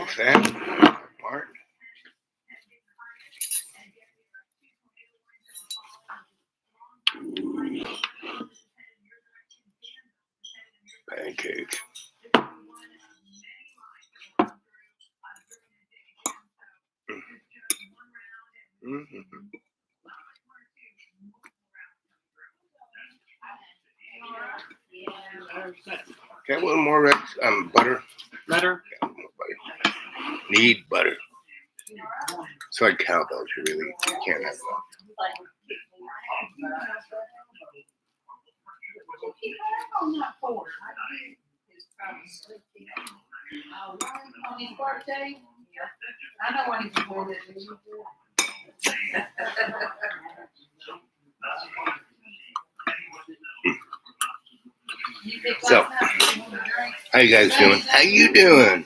off that part. Pancake. Mm-hmm. Okay, a little more butter. Butter? Yeah, more butter. Need butter. It's like cowbells. You really can't have that. I know when he's born it. So, how you guys doing? How you doing?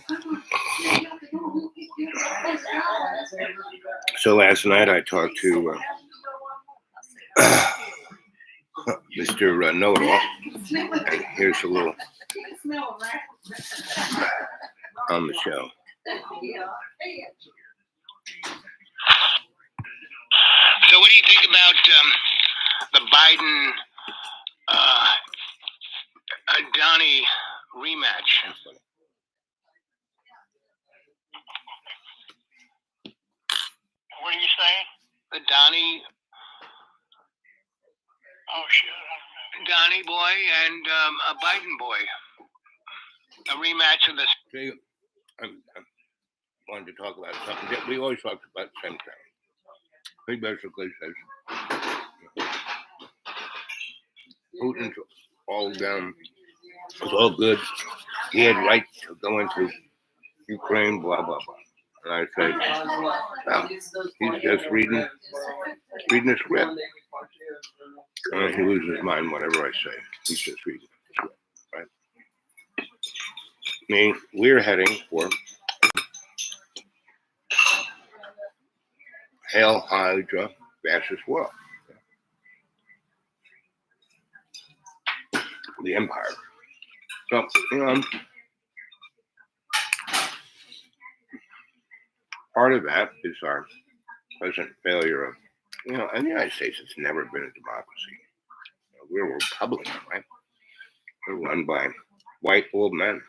So last night I talked to Mr. Know-It-All, and here's a little on the show. So what do you think about the Biden Donnie rematch? What are you saying? The Donnie. Oh, shit. Donnie boy and a Biden boy. A rematch of this. I wanted to talk about something that we always talk about the same thing. He basically says Putin's all down. It's all good. He had right to go into Ukraine, blah, blah, blah. And I say, well, he's just reading the script. And he loses his mind whatever I say. He's just reading the script, right? I mean, we're heading for Hail Hydra fascist world. The empire. So, part of that is our present failure of, in the United States, it's never been a democracy. We're a republic, right? We're run by white old men.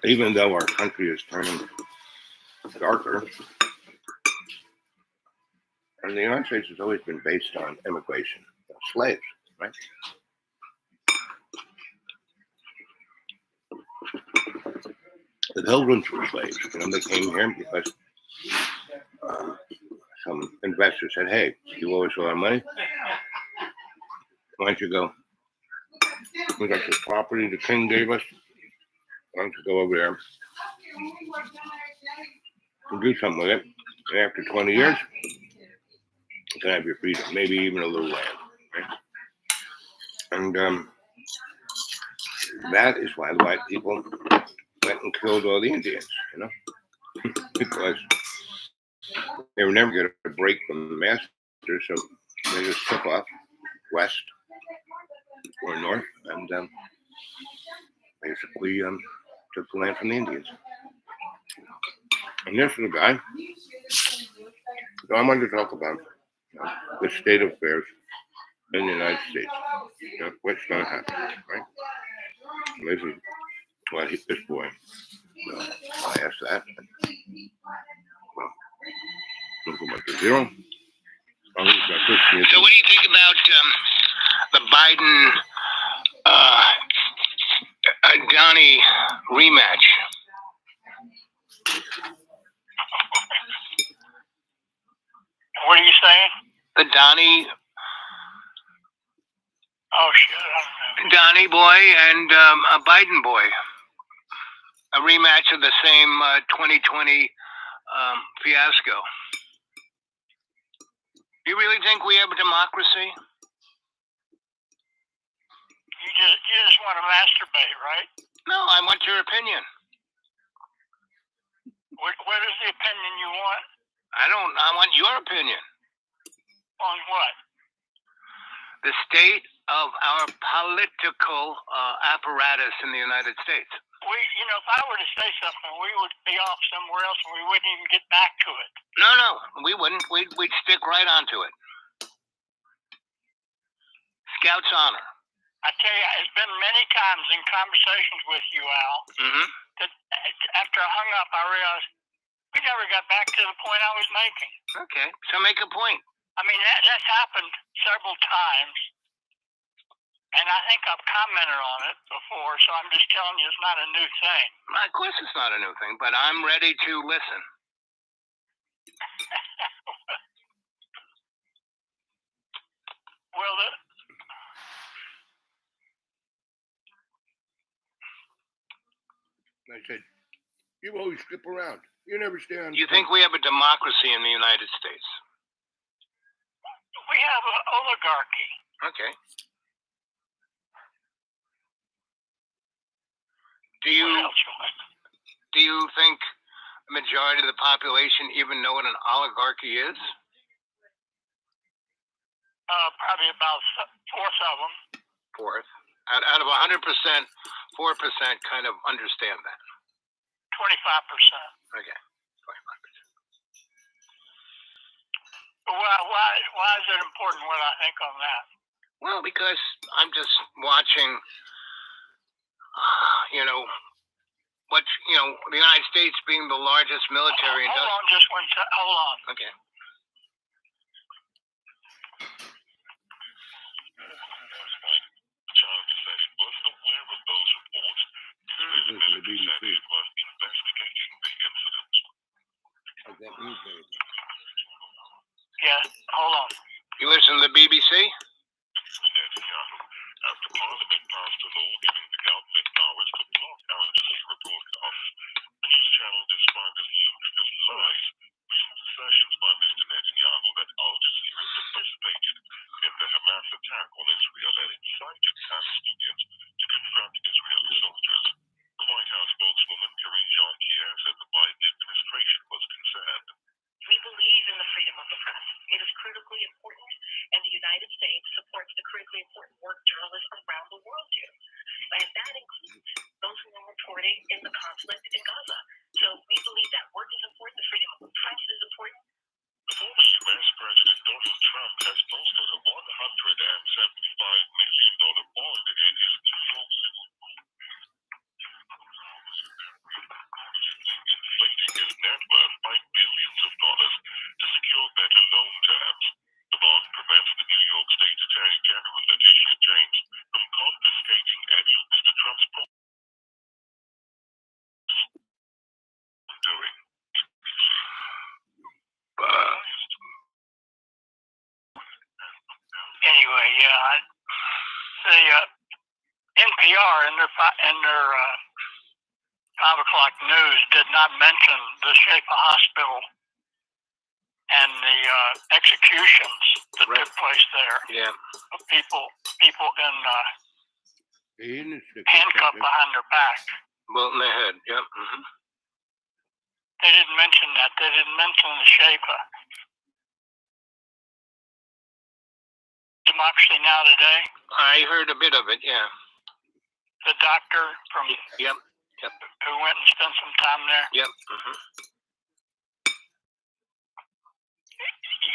Even though our country is turning darker, and the United States has always been based on immigration, slaves, right? The Pilgrims were slaves. They came here because some investor said, "Hey, you owe us a lot of money. Why don't you go? We got this property the king gave us. Why don't you go over there and do something with it? And after 20 years, you can have your freedom, maybe even a little land." Right? And that is why the white people went and killed all the Indians, because they were never going to break from the master, so they just took off west or north and basically took the land from the Indians. And this is a guy. So I wanted to talk about the state of affairs in the United States. What's going to happen, right? And this is what this boy. I asked that. Well, look at the zero. So what do you think about the Biden Donnie rematch? What are you saying? The Donnie. Oh, shit. Donnie boy and a Biden boy. A rematch of the same 2020 fiasco. You really think we have a democracy? You just want to masturbate, right? No, I want your opinion. What is the opinion you want? I want your opinion. On what? The state of our political apparatus in the United States. If I were to say something, we would be off somewhere else and we wouldn't even get back to it. No, we wouldn't. We'd stick right onto it. Scout's honor. I tell you, it's been many times in conversations with you, Al, Mm-hmm. that after I hung up, I realized we never got back to the point I was making. Okay, so make a point. I mean, that's happened several times, and I think I've commented on it before, so I'm just telling you it's not a new thing. Of course it's not a new thing, but I'm ready to listen. Well, I said, you always skip around. You never stay on. You think we have a democracy in the United States? we have an oligarchy. Okay. Do you What else you want? do you think the majority of the population even know what an oligarchy is? Probably about fourth of them. Fourth. Out of 100%, 4% kind of understand that. 25%. Okay. 25%. Why is it important what I think on that? Well, because I'm just watching, the United States being the largest military Hold industrial. on just one second. Hold on. Okay. Listen to the BBC. What that means anything. Yeah, hold on. You listen to the BBC? After Parliament passed a law giving the government powers to block Al Jazeera broadcasts, the news channel described as ludicrous lies recent assertions by Mr. Netanyahu that Al Jazeera participated in the Hamas attack on Israel and incited Palestinians to confront Israeli soldiers. The White House spokeswoman Karine Jean-Pierre said the Biden administration was concerned. We believe in the freedom of the press. It is critically important, and the United States supports the critically important work journalists around the world do. And that includes those who are reporting in the conflict in Gaza. So we believe that work is important, the freedom of the press is important. The former U.S. President Donald Trump has posted a $175 million bond in his New York City. Inflating his net worth by billions of dollars to secure better loan terms. The bond prevents the New York State Attorney General Letitia James from confiscating any of Mr. Trump's property. Doing. Anyway, yeah, the NPR in their 5 o'clock news did not mention the Schaefer Hospital and the executions that took place there. Yeah. Of people in The handcuffed behind their back. Well, in the head. Yep. Mm-hmm. They didn't mention that. They didn't mention the Schaefer. Democracy Now! Today. I heard a bit of it. Yeah. The doctor from Yep. who went and spent some time there. Yep. Mm-hmm.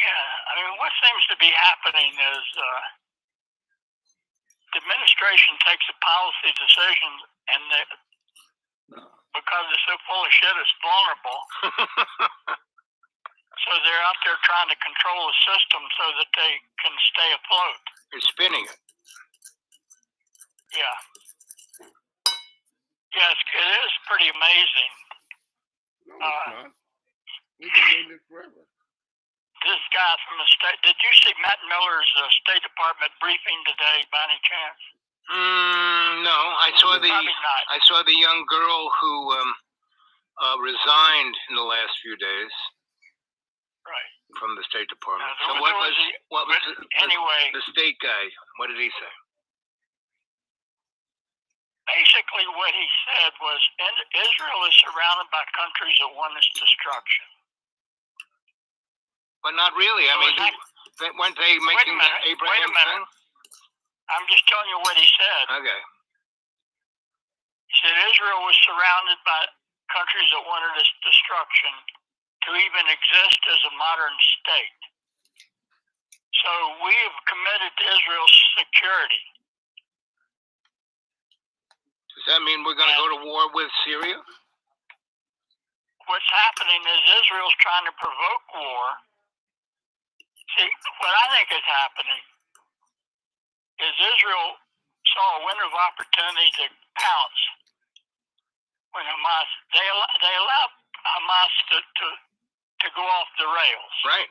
Yeah, I mean, what seems to be happening is the administration takes a policy decision, and because they're so full of shit, it's vulnerable. So they're out there trying to control the system so that they can stay afloat. You're spinning it. Yeah. Yes, it is pretty amazing. No, it's not. We've been doing this forever. This guy from the state. Did you see Matt Miller's State Department briefing today, by any chance? No, I saw Probably not. I saw the young girl who resigned in the last few days Right. from the State Department. Now, So what was anyway? the state guy? What did he say? Basically, what he said was Israel is surrounded by countries that want its destruction. But not really. I mean, weren't they making the Abraham thing? I'm just telling you what he said. Okay. He said Israel was surrounded by countries that wanted its destruction to even exist as a modern state. So we have committed to Israel's security. Does that mean we're going to go to war with Syria? What's happening is Israel's trying to provoke war. See, what I think is happening is Israel saw a window of opportunity to pounce when Hamas, they allowed Hamas to go off the rails. Right.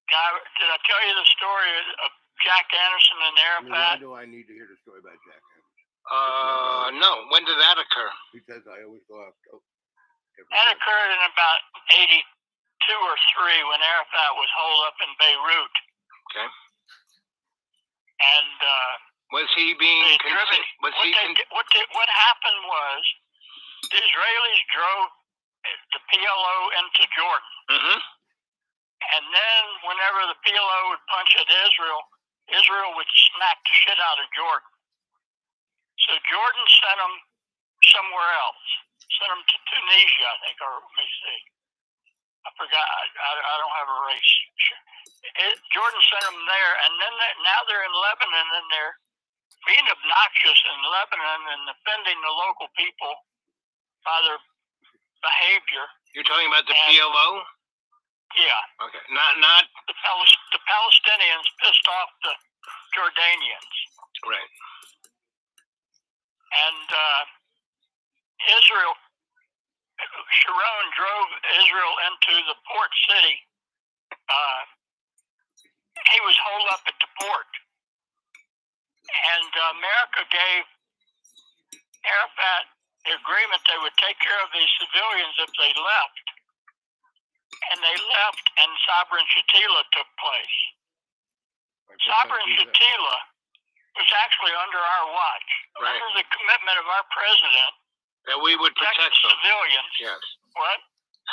Did I tell you the story of Jack Anderson and Arafat? Why do I need to hear the story about Jack Anderson? No. When did that occur? Because I always go out. That occurred in about 82 or 3 when Arafat was holed up in Beirut. Okay. And Was he being driven? What happened was the Israelis drove the PLO into Jordan. Mm-hmm. And then whenever the PLO would punch at Israel, Israel would smack the shit out of Jordan. So Jordan sent them somewhere else. Sent them to Tunisia, I think, or let me see. I forgot. I don't have a race. Jordan sent them there, and then now they're in Lebanon, and they're being obnoxious in Lebanon and offending the local people by their behavior. You're talking about the PLO? Yeah. Okay. Not the Palestinians pissed off the Jordanians. Right. And Israel, Sharon drove Israel into the port city. He was holed up at the port. And America gave Arafat the agreement they would take care of these civilians if they left. And they left, and Sabra and Shatila took place. Sabra and Shatila was actually under our watch, right, under the commitment of our president that we would protect them. Civilians. Yes. What?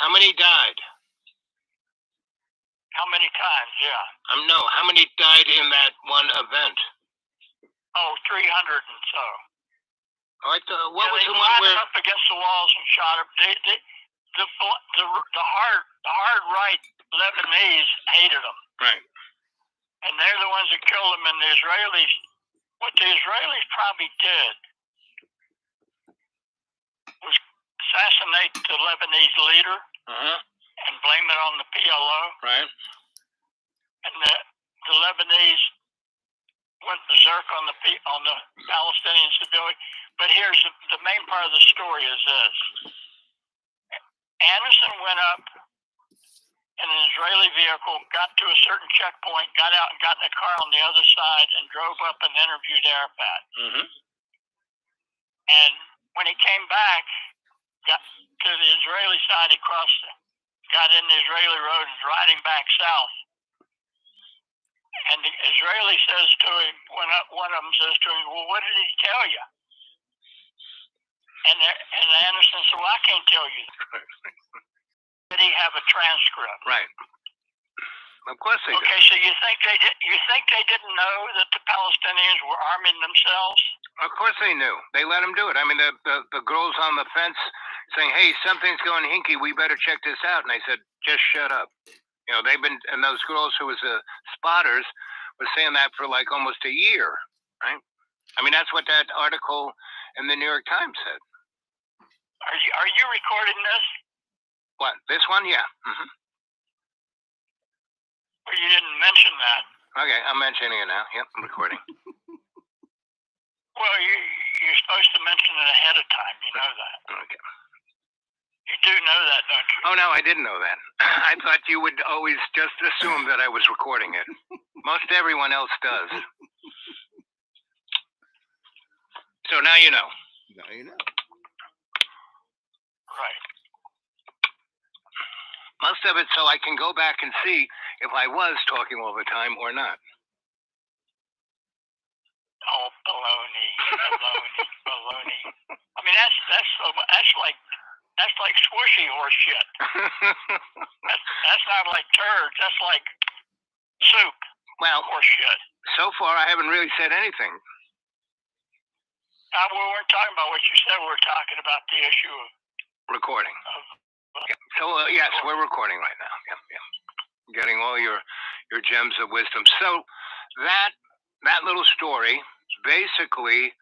How many died? How many times? Yeah. No. How many died in that one event? Oh, 300 and so. What was the one where? Up against the walls and shot him. The hard right Lebanese hated them. Right. And they're the ones that killed them. And the Israelis, what the Israelis probably did was assassinate the Lebanese leader and blame it on the PLO. Right. And the Lebanese went berserk on the Palestinian civilian. But here's the main part of the story is this. Anderson went up in an Israeli vehicle, got to a certain checkpoint, got out and got in a car on the other side and drove up and interviewed Arafat. Mm-hmm. And when he came back, got to the Israeli side, he got in the Israeli road and was riding back south. And the Israeli says to him, one of them says to him, well, what did he tell you? And Anderson said, well, I can't tell you. Did he have a transcript? Right. Of course they did. Okay, so you think they didn't know that the Palestinians were arming themselves? Of course they knew. They let them do it. I mean, the girls on the fence saying, hey, something's going hinky, we better check this out. And I said, just shut up. You know, and those girls who was spotters were saying that for like almost a year, right? I mean, that's what that article in the New York Times said. Are you recording this? What, this one? Yeah. Mm-hmm. Well, you didn't mention that. Okay, I'm mentioning it now. Yep, I'm recording. Well, you're supposed to mention it ahead of time. You know that. Okay. You do know that, don't you? Oh, no, I didn't know that. I thought you would always just assume that I was recording it. Most everyone else does. So now you know. Now you know. Right. Most of it so I can go back and see if I was talking all the time or not. Oh, baloney. I mean, that's like squishy horse shit. That's not like turds. That's like Soup Well, or shit. so far I haven't really said anything. We weren't talking about what you said. We were talking about the issue of Recording. Yeah. So yes, we're recording right now. Yeah. Getting all your gems of wisdom. So that little story basically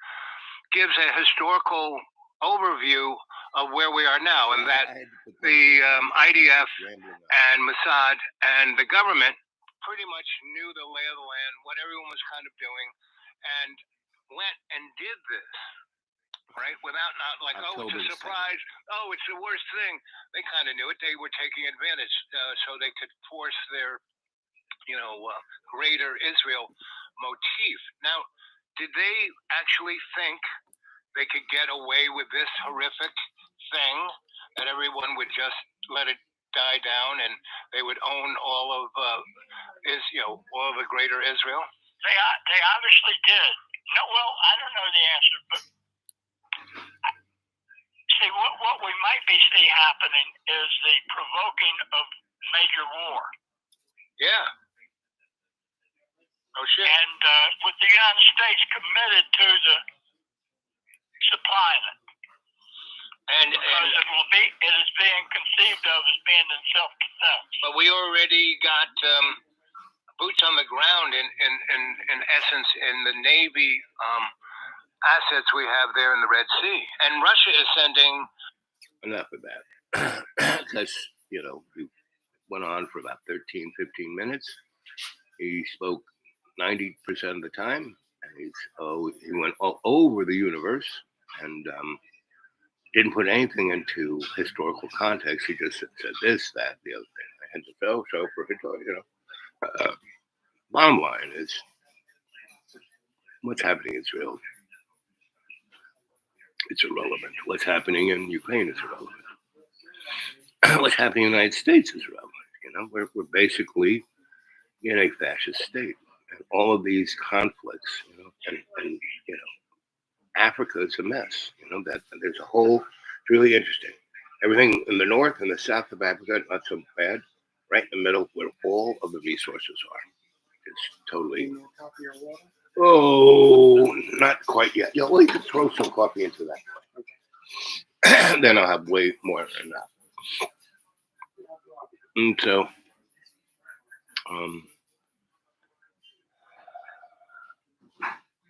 gives a historical overview of where we are now, and that the IDF and Mossad and the government pretty much knew the lay of the land, what everyone was kind of doing, and went and did this, right? Without not like, oh, it's a surprise. Oh, it's the worst thing. They kind of knew it. They were taking advantage so they could force their, greater Israel motif. Now, did they actually think they could get away with this horrific thing, that everyone would just let it die down and they would own all of all of the greater Israel? They obviously did. No, well, I don't know the answer, but see, what we might be see happening is the provoking of major war. Yeah. Oh shit. And with the United States committed to the supplying it. And it is being conceived of as being in self-defense. But we already got boots on the ground in essence in the Navy assets we have there in the Red Sea. And Russia is sending... Enough of that. Because, he went on for about 13, 15 minutes. He spoke 90% of the time. And he went all over the universe and didn't put anything into historical context. He just said this, that, the other thing. I had to so for it, bottom line is what's happening in Israel. It's irrelevant. What's happening in Ukraine is irrelevant. What's happening in the United States is irrelevant. We're basically in a fascist state, and all of these conflicts, and Africa is a mess. That there's a whole. It's really interesting. Everything in the north and the south of Africa not so bad. Right in the middle, where all of the resources are, it's totally. Oh, not quite yet. Yeah, well, you could throw some coffee into that. Okay. Then I'll have way more than that. And so,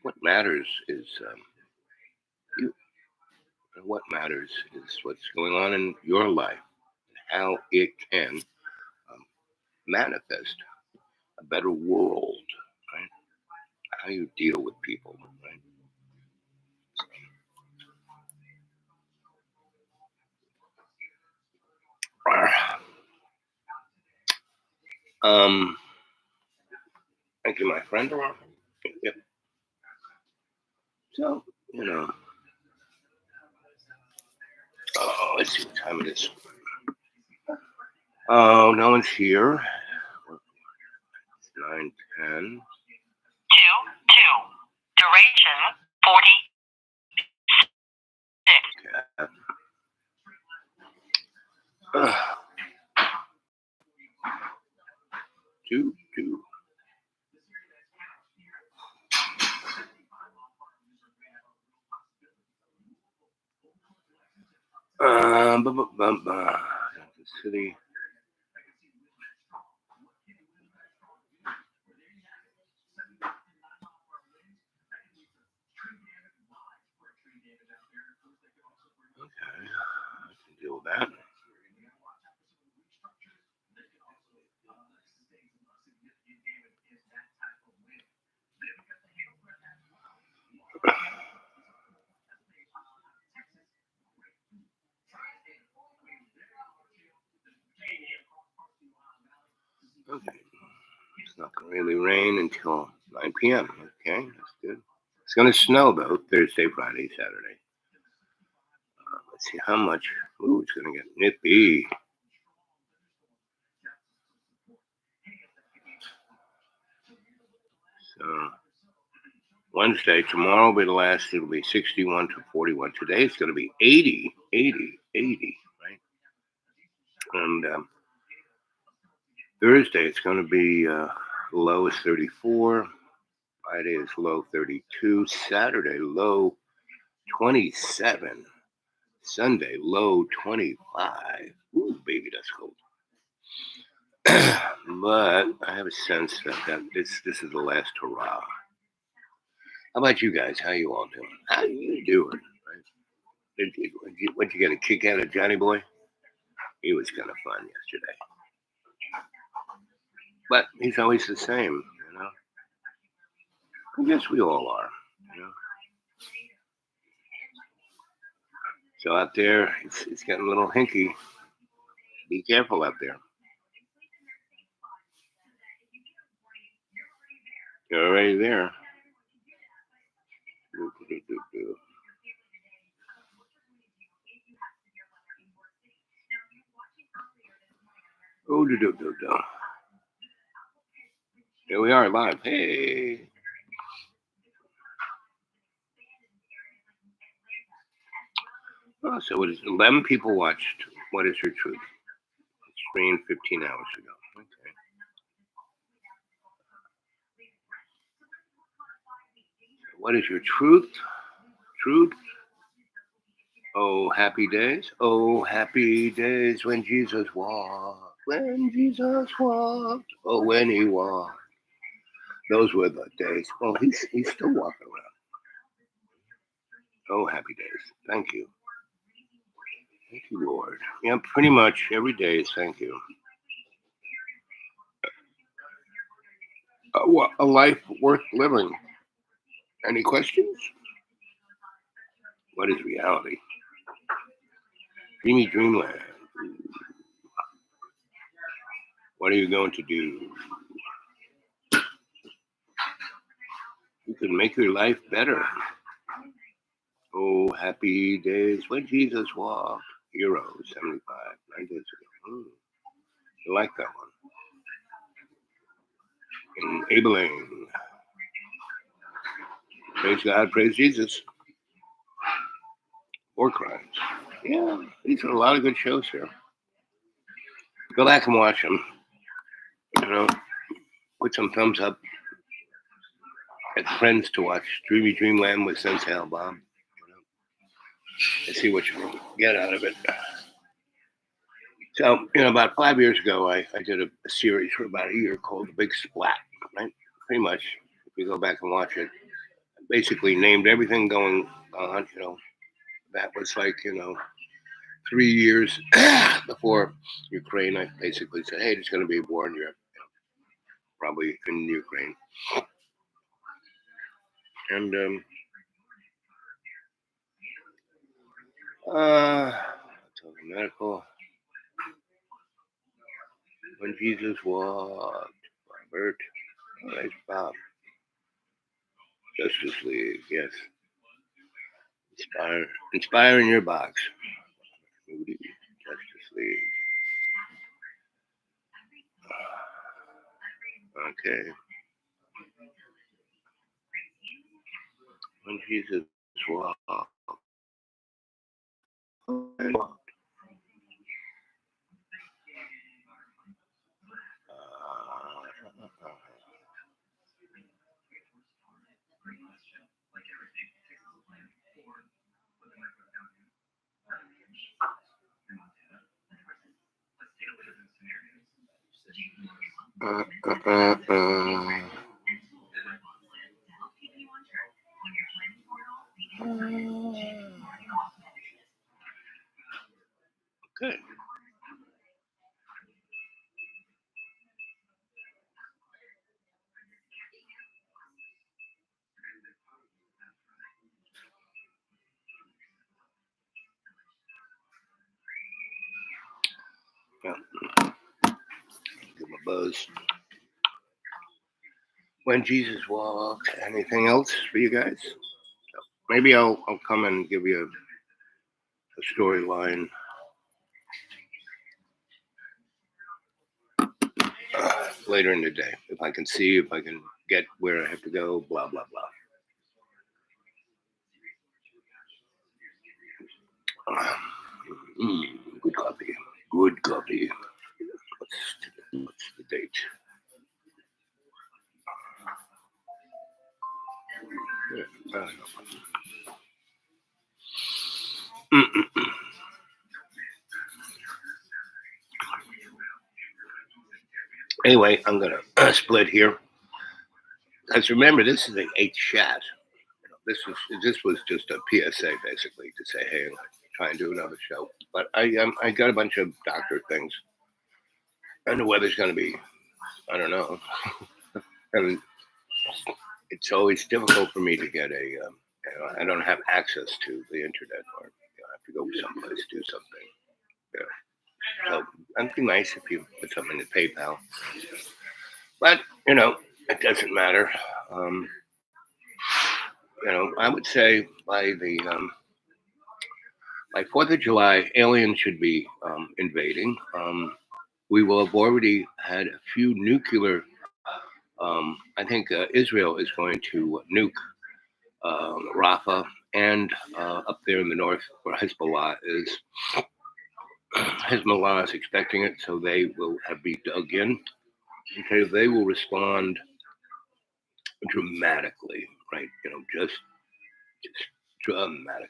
what matters is you. And what matters is what's going on in your life, and how it can manifest a better world, right? How you deal with people, right? Thank you, my friend. Yep. So, let's see what time it is. Oh, no one's here. 9:10. 2. Duration 46. Okay. 2. The city. Okay, I can deal with that. Okay, it's not going to really rain until 9 p.m. Okay, that's good. It's going to snow though Thursday, Friday, Saturday. Let's see how much. Ooh, it's going to get nippy. So Wednesday, tomorrow will be the last. It'll be 61 to 41. Today it's going to be 80, right? And Thursday it's going to be low is 34. Friday is low 32. Saturday, low 27. Sunday, low 25. Ooh, baby, that's cold. But I have a sense that this is the last hurrah. How about you guys? How you all doing? How you doing? What you get a kick out of Johnny Boy? He was kind of fun yesterday. But he's always the same, you know. I guess we all are, you know. So out there, it's getting a little hinky. Be careful out there. You're already there. Oh, do. Here we are live. Hey. Oh, so it is 11 people watched What Is Your Truth? It streamed 15 hours ago. Okay. What is your truth? Truth? Oh, happy days. Oh, happy days when Jesus walked. When Jesus walked. Oh, when he walked. Those were the days. Well, he's still walking around. Oh, happy days. Thank you. Thank you, Lord. Yeah, pretty much every day is thank you. A life worth living. Any questions? What is reality? Dreamy dreamland. What are you going to do? You can make your life better. Oh, happy days when Jesus walked. Hero 75, 9 days ago. I like that one. Enabling. Praise God, praise Jesus. War crimes. Yeah, these are a lot of good shows here. Go back and watch them. You know, put some thumbs up. Get friends to watch Dreamy Dreamland with Sensei Al Bob. And see what you can get out of it. So, about 5 years ago, I did a series for about a year called The Big Splat, right? Pretty much, if you go back and watch it, I basically named everything going on, that was like, 3 years before Ukraine. I basically said, hey, there's going to be a war in Europe, probably in Ukraine. And, medical. When Jesus walked, Robert, nice Bob. Justice League, yes. Inspire in your box. Moody, Justice League. Okay. When Jesus walked. Okay. Yeah. Give him a buzz. When Jesus walked. Anything else for you guys? Maybe I'll come and give you a storyline later in the day. If I can get where I have to go, blah, blah, blah. Good copy. Good copy. What's the date? Anyway, I'm gonna split here. Because remember, this is the 8th shot. This was just a PSA basically to say, hey, try and do another show. But I got a bunch of doctor things, and the weather's going to be, I don't know, and it's always difficult for me to get I don't have access to the internet, or I have to go someplace to do something. So it'd be nice if you put something in PayPal, but it doesn't matter. I would say by 4th of July, aliens should be invading. We will have already had a few nuclear. I think Israel is going to nuke Rafah and up there in the north where Hezbollah is. Hezbollah is expecting it, so they will be dug in. Okay, they will respond dramatically, right? Just dramatically.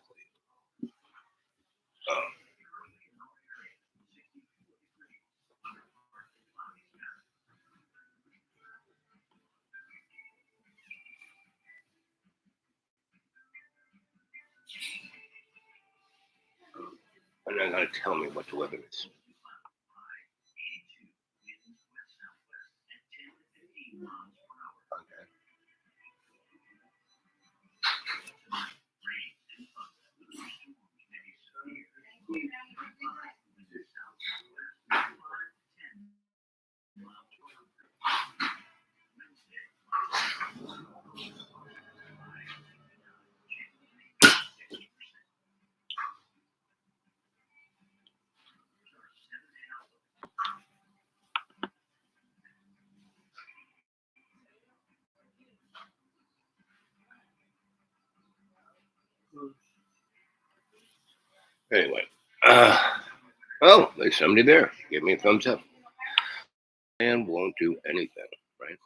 And they're going to tell me what the weather is. Okay. Anyway, oh, there's somebody there. Give me a thumbs up. And won't do anything, right?